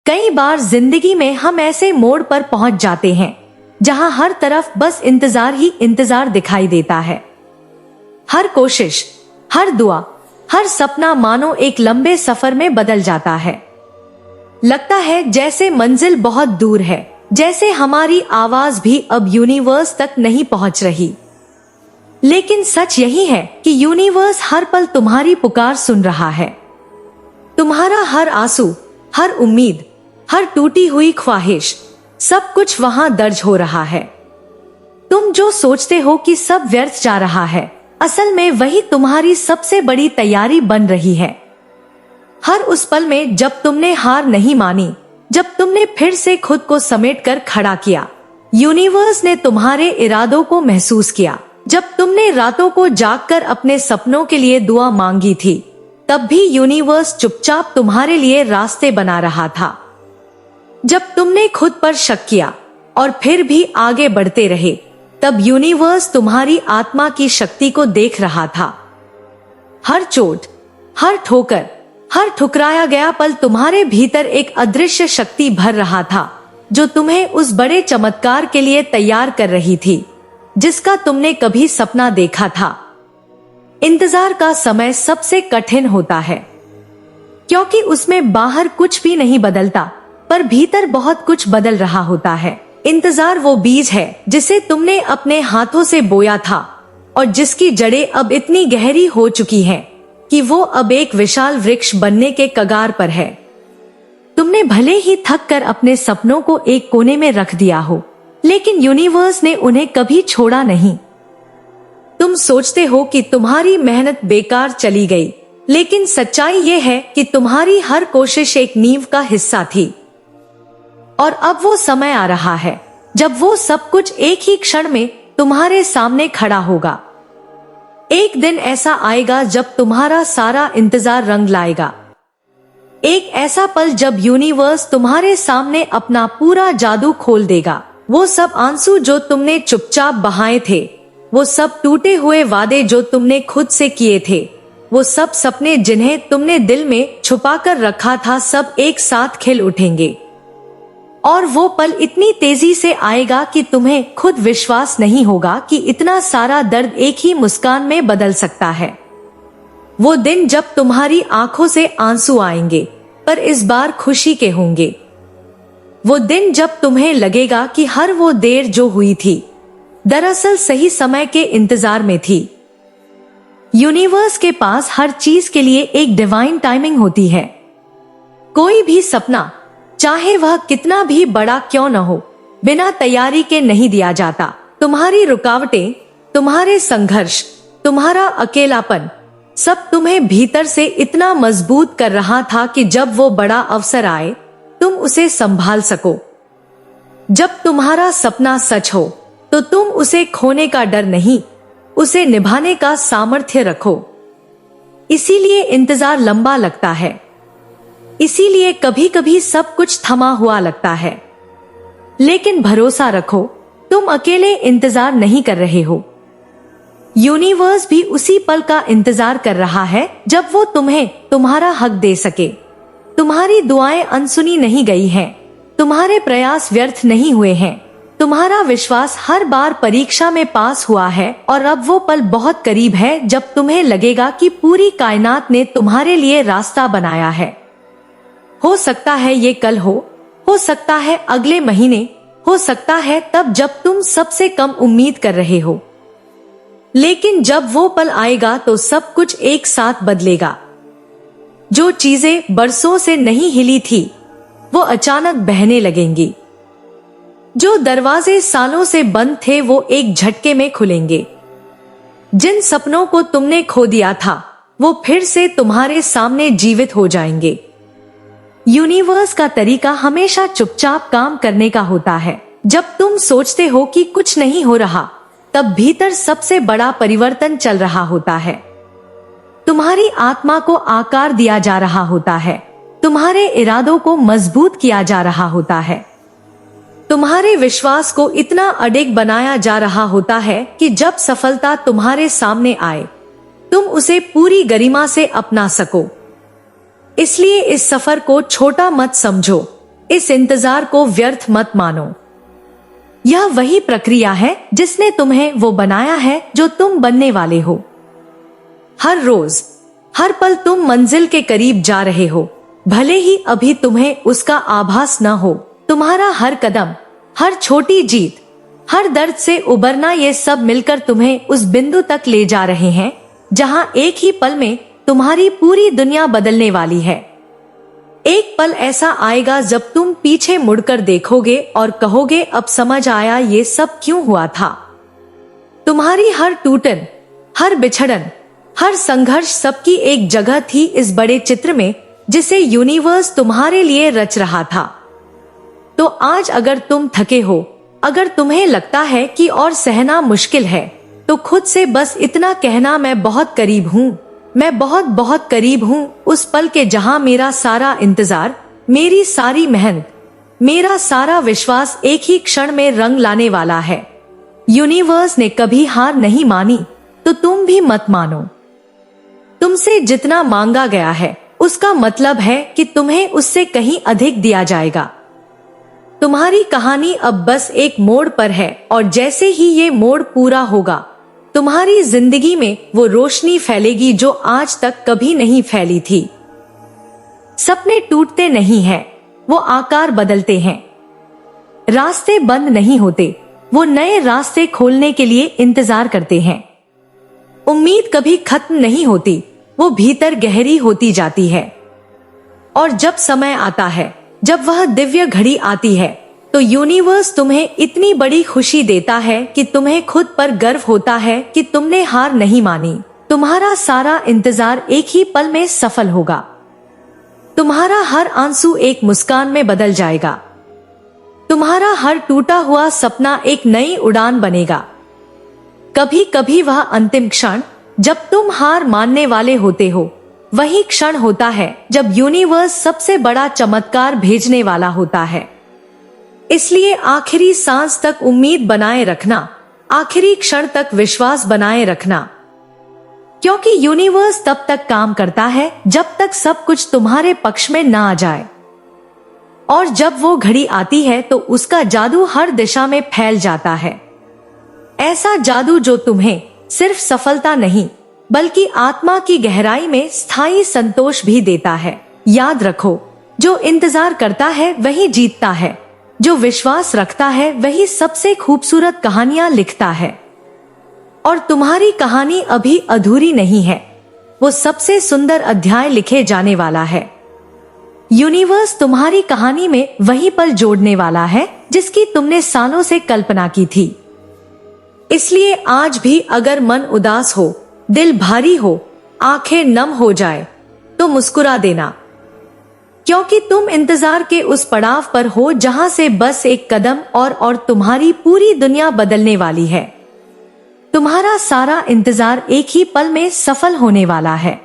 कई बार जिंदगी में हम ऐसे मोड़ पर पहुंच जाते हैं जहां हर तरफ बस इंतजार ही इंतजार दिखाई देता है। हर कोशिश, हर दुआ, हर सपना मानो एक लंबे सफर में बदल जाता है। लगता है जैसे मंजिल बहुत दूर है, जैसे हमारी आवाज भी अब यूनिवर्स तक नहीं पहुंच रही। लेकिन सच यही है कि यूनिवर्स हर पल तुम्हारी पुकार सुन रहा है। तुम्हारा हर आंसू, हर उम्मीद, हर टूटी हुई ख्वाहिश, सब कुछ वहां दर्ज हो रहा है। तुम जो सोचते हो कि सब व्यर्थ जा रहा है, असल में वही तुम्हारी सबसे बड़ी तैयारी बन रही है। हर उस पल में जब तुमने हार नहीं मानी, जब तुमने फिर से खुद को समेटकर खड़ा किया, यूनिवर्स ने तुम्हारे इरादों को महसूस किया। जब तुमने रातों को जागकर अपने सपनों के लिए दुआ मांगी थी, तब भी यूनिवर्स चुपचाप तुम्हारे लिए रास्ते बना रहा था। जब तुमने खुद पर शक किया और फिर भी आगे बढ़ते रहे, तब यूनिवर्स तुम्हारी आत्मा की शक्ति को देख रहा था। हर चोट, हर ठोकर, हर ठुकराया गया पल तुम्हारे भीतर एक अदृश्य शक्ति भर रहा था, जो तुम्हें उस बड़े चमत्कार के लिए तैयार कर रही थी जिसका तुमने कभी सपना देखा था। इंतजार का समय सबसे कठिन होता है, क्योंकि उसमें बाहर कुछ भी नहीं बदलता, पर भीतर बहुत कुछ बदल रहा होता है। इंतजार वो बीज है जिसे तुमने अपने हाथों से बोया था और जिसकी जड़ें अब इतनी गहरी हो चुकी हैं कि वो अब एक विशाल वृक्ष बनने के कगार पर है। तुमने भले ही थक कर अपने सपनों को एक कोने में रख दिया हो, लेकिन यूनिवर्स ने उन्हें कभी छोड़ा नहीं। तुम सोचते हो कि तुम्हारी मेहनत बेकार चली गई, लेकिन सच्चाई ये है कि तुम्हारी हर कोशिश एक नींव का हिस्सा थी। और अब वो समय आ रहा है जब वो सब कुछ एक ही क्षण में तुम्हारे सामने खड़ा होगा। एक दिन ऐसा आएगा जब तुम्हारा सारा इंतजार रंग लाएगा। एक ऐसा पल जब यूनिवर्स तुम्हारे सामने अपना पूरा जादू खोल देगा। वो सब आंसू जो तुमने चुपचाप बहाए थे, वो सब टूटे हुए वादे जो तुमने खुद से किए थे, वो सब सपने जिन्हें तुमने दिल में छुपाकर रखा था, सब एक साथ खिल उठेंगे। और वो पल इतनी तेजी से आएगा कि तुम्हें खुद विश्वास नहीं होगा कि इतना सारा दर्द एक ही मुस्कान में बदल सकता है। वो दिन जब तुम्हारी आंखों से आंसू आएंगे, पर इस बार खुशी के होंगे। वो दिन जब तुम्हें लगेगा कि हर वो देर जो हुई थी, दरअसल सही समय के इंतजार में थी। यूनिवर्स के पास हर चीज के लिए एक डिवाइन टाइमिंग होती है। कोई भी सपना, चाहे वह कितना भी बड़ा क्यों न हो, बिना तैयारी के नहीं दिया जाता। तुम्हारी रुकावटें, तुम्हारे संघर्ष, तुम्हारा अकेलापन, सब तुम्हें भीतर से इतना मजबूत कर रहा था कि जब वो बड़ा अवसर आए, तुम उसे संभाल सको। जब तुम्हारा सपना सच हो, तो तुम उसे खोने का डर नहीं, उसे निभाने का सामर्थ्य रखो। इसीलिए इंतजार लंबा लगता है, इसीलिए कभी कभी सब कुछ थमा हुआ लगता है। लेकिन भरोसा रखो, तुम अकेले इंतजार नहीं कर रहे हो। यूनिवर्स भी उसी पल का इंतजार कर रहा है जब वो तुम्हें तुम्हारा हक दे सके। तुम्हारी दुआएं अनसुनी नहीं गई हैं, तुम्हारे प्रयास व्यर्थ नहीं हुए हैं, तुम्हारा विश्वास हर बार परीक्षा में पास हुआ है। और अब वो पल बहुत करीब है जब तुम्हें लगेगा कि पूरी कायनात ने तुम्हारे लिए रास्ता बनाया है। हो सकता है ये कल हो सकता है अगले महीने, हो सकता है तब जब तुम सबसे कम उम्मीद कर रहे हो। लेकिन जब वो पल आएगा तो सब कुछ एक साथ बदलेगा। जो चीजें बरसों से नहीं हिली थी, वो अचानक बहने लगेंगी। जो दरवाजे सालों से बंद थे, वो एक झटके में खुलेंगे। जिन सपनों को तुमने खो दिया था, वो फिर से तुम्हारे सामने जीवित हो जाएंगे। यूनिवर्स का तरीका हमेशा चुपचाप काम करने का होता है। जब तुम सोचते हो कि कुछ नहीं हो रहा, तब भीतर सबसे बड़ा परिवर्तन चल रहा होता है। तुम्हारी आत्मा को आकार दिया जा रहा होता है, तुम्हारे इरादों को मजबूत किया जा रहा होता है, तुम्हारे विश्वास को इतना अडिग बनाया जा रहा होता है कि जब सफलता तुम्हारे सामने आए, तुम उसे पूरी गरिमा से अपना सको। इसलिए इस सफर को छोटा मत समझो, इस इंतजार को व्यर्थ मत मानो। यह वही प्रक्रिया है जिसने तुम्हें वो बनाया है जो तुम बनने वाले हो। हर रोज, हर पल तुम मंजिल के करीब जा रहे हो, भले ही अभी तुम्हें उसका आभास न हो। तुम्हारा हर कदम, हर छोटी जीत, हर दर्द से उबरना, ये सब मिलकर तुम्हें उस बिंदु तक ले जा रहे हैं जहां एक ही पल में तुम्हारी पूरी दुनिया बदलने वाली है। एक पल ऐसा आएगा जब तुम पीछे मुड़कर देखोगे और कहोगे, अब समझ आया ये सब क्यों हुआ था। तुम्हारी हर टूटन, हर बिछड़न, हर संघर्ष सबकी एक जगह थी इस बड़े चित्र में जिसे यूनिवर्स तुम्हारे लिए रच रहा था। तो आज अगर तुम थके हो, अगर तुम्हें लगता है कि और सहना मुश्किल है, तो खुद से बस इतना कहना, मैं बहुत करीब हूँ, मैं बहुत बहुत करीब हूँ उस पल के जहां मेरा सारा इंतजार, मेरी सारी मेहनत, मेरा सारा विश्वास एक ही क्षण में रंग लाने वाला है। यूनिवर्स ने कभी हार नहीं मानी, तो तुम भी मत मानो। तुमसे जितना मांगा गया है उसका मतलब है कि तुम्हें उससे कहीं अधिक दिया जाएगा। तुम्हारी कहानी अब बस एक मोड़ पर है और जैसे ही ये मोड़ पूरा होगा, तुम्हारी जिंदगी में वो रोशनी फैलेगी जो आज तक कभी नहीं फैली थी। सपने टूटते नहीं हैं, वो आकार बदलते हैं। रास्ते बंद नहीं होते, वो नए रास्ते खोलने के लिए इंतजार करते हैं। उम्मीद कभी खत्म नहीं होती, वो भीतर गहरी होती जाती है। और जब समय आता है, जब वह दिव्य घड़ी आती है, तो यूनिवर्स तुम्हें इतनी बड़ी खुशी देता है कि तुम्हें खुद पर गर्व होता है कि तुमने हार नहीं मानी। तुम्हारा सारा इंतजार एक ही पल में सफल होगा। तुम्हारा हर आंसू एक मुस्कान में बदल जाएगा। तुम्हारा हर टूटा हुआ सपना एक नई उड़ान बनेगा। कभी कभी वह अंतिम क्षण जब तुम हार मानने वाले होते हो, वही क्षण होता है जब यूनिवर्स सबसे बड़ा चमत्कार भेजने वाला होता है। इसलिए आखिरी सांस तक उम्मीद बनाए रखना, आखिरी क्षण तक विश्वास बनाए रखना, क्योंकि यूनिवर्स तब तक काम करता है जब तक सब कुछ तुम्हारे पक्ष में ना आ जाए। और जब वो घड़ी आती है तो उसका जादू हर दिशा में फैल जाता है। ऐसा जादू जो तुम्हें सिर्फ सफलता नहीं, बल्कि आत्मा की गहराई में स्थायी संतोष भी देता है। याद रखो, जो इंतजार करता है वही जीतता है, जो विश्वास रखता है वही सबसे खूबसूरत कहानियां लिखता है। और तुम्हारी कहानी अभी अधूरी नहीं है, वो सबसे सुंदर अध्याय लिखे जाने वाला है। यूनिवर्स तुम्हारी कहानी में वही पल जोड़ने वाला है जिसकी तुमने सालों से कल्पना की थी। इसलिए आज भी अगर मन उदास हो, दिल भारी हो, आंखें नम हो जाए, तो मुस्कुरा देना, क्योंकि तुम इंतजार के उस पड़ाव पर हो जहां से बस एक कदम और तुम्हारी पूरी दुनिया बदलने वाली है। तुम्हारा सारा इंतजार एक ही पल में सफल होने वाला है।